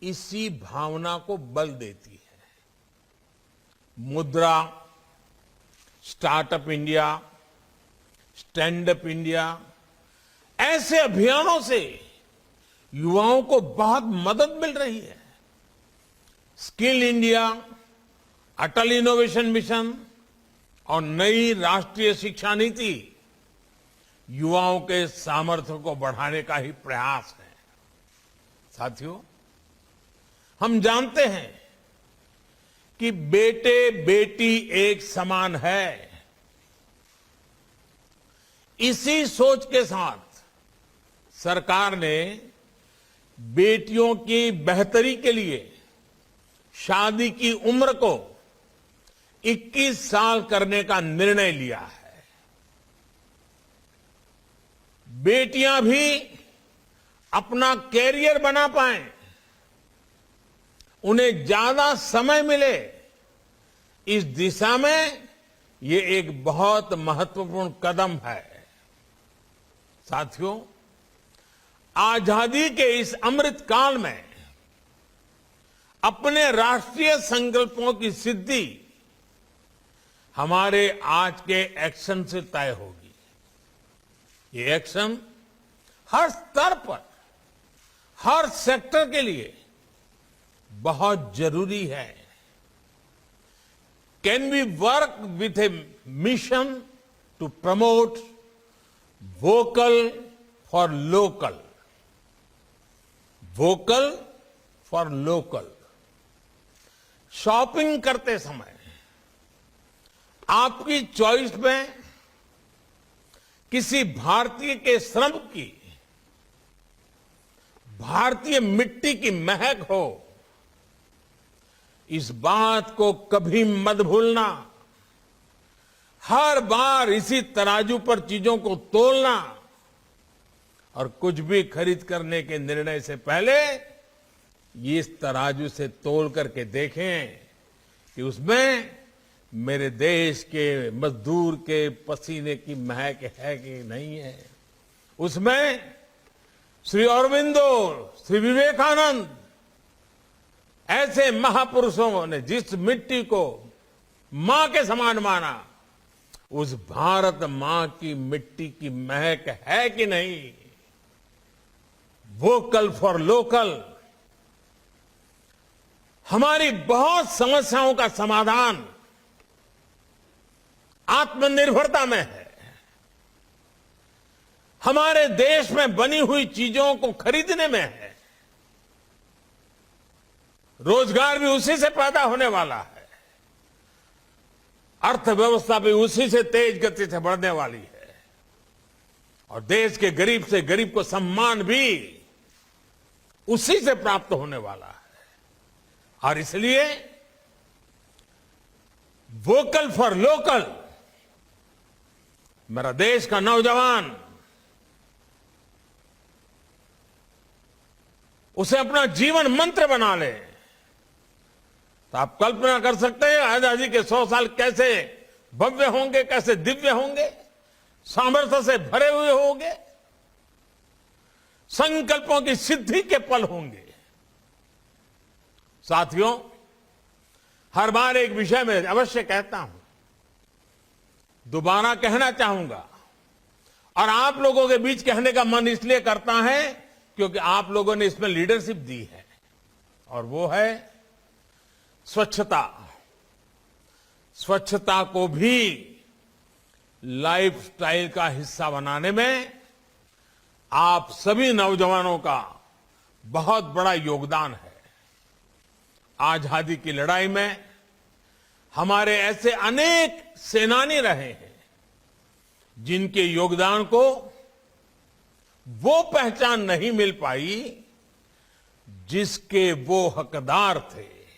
इसी भावना को बल देती है। मुद्रा, startup India, stand up India, ऐसे अभियानों से युवाओं को बहुत मदद मिल रही है। स्किल इंडिया, अटल इनोवेशन मिशन और नई राष्ट्रीय शिक्षा नीति युवाओं के सामर्थ्य को बढ़ाने का ही प्रयास है। साथियों, हम जानते हैं कि बेटे बेटी एक समान है। इसी सोच के साथ सरकार ने बेटियों की बेहतरी के लिए शादी की उम्र को 21 साल करने का निर्णय लिया है। बेटियां भी अपना कैरियर बना पाएं, उन्हें ज्यादा समय मिले, इस दिशा में ये एक बहुत महत्वपूर्ण कदम है। साथियों, आजादी के इस अमृत काल में अपने राष्ट्रीय संकल्पों की सिद्धि हमारे आज के एक्शन से तय होगी। ये एक्शन हर स्तर पर, हर सेक्टर के लिए बहुत जरूरी है। Can we work with a mission to promote vocal for local? Vocal for local. Shopping करते समय आपकी चॉइस में किसी भारतीय के श्रम की, भारतीय मिट्टी की महक हो, इस बात को कभी मत भूलना। हर बार इसी तराजू पर चीजों को तोलना और कुछ भी खरीद करने के निर्णय से पहले इस तराजू से तोल करके देखें कि उसमें मेरे देश के मजदूर के पसीने की महक है कि नहीं है। उसमें श्री अरविंदो, श्री विवेकानंद ऐसे महापुरुषों ने जिस मिट्टी को मां के समान माना, उस भारत मां की मिट्टी की महक है कि नहीं? वोकल फॉर लोकल हमारी बहुत समस्याओं का समाधान आत्मनिर्भरता में है। हमारे देश में बनी हुई चीजों को खरीदने में है। रोजगार भी उसी से पैदा होने वाला है। अर्थव्यवस्था भी उसी से तेज गति से बढ़ने वाली है। और देश के गरीब से गरीब को सम्मान भी उसी से प्राप्त होने वाला है। और इसलिए वोकल फॉर लोकल मेरा देश का नौजवान उसे अपना जीवन मंत्र बना ले, तो आप कल्पना कर सकते हैं आजादी के 100 साल कैसे भव्य होंगे, कैसे दिव्य होंगे, सामर्थ्य से भरे हुए होंगे, संकल्पों की सिद्धि के पल होंगे। साथियों, हर बार एक विषय में अवश्य कहता हूं, दोबारा कहना चाहूंगा, और आप लोगों के बीच कहने का मन इसलिए करता है क्योंकि आप लोगों ने इसमें लीडरशिप दी है, और वो है स्वच्छता। स्वच्छता को भी लाइफस्टाइल का हिस्सा बनाने में आप सभी नौजवानों का बहुत बड़ा योगदान है। आजादी की लड़ाई में हमारे ऐसे अनेक सेनानी रहे हैं जिनके योगदान को वो पहचान नहीं मिल पाई जिसके वो हकदार थे।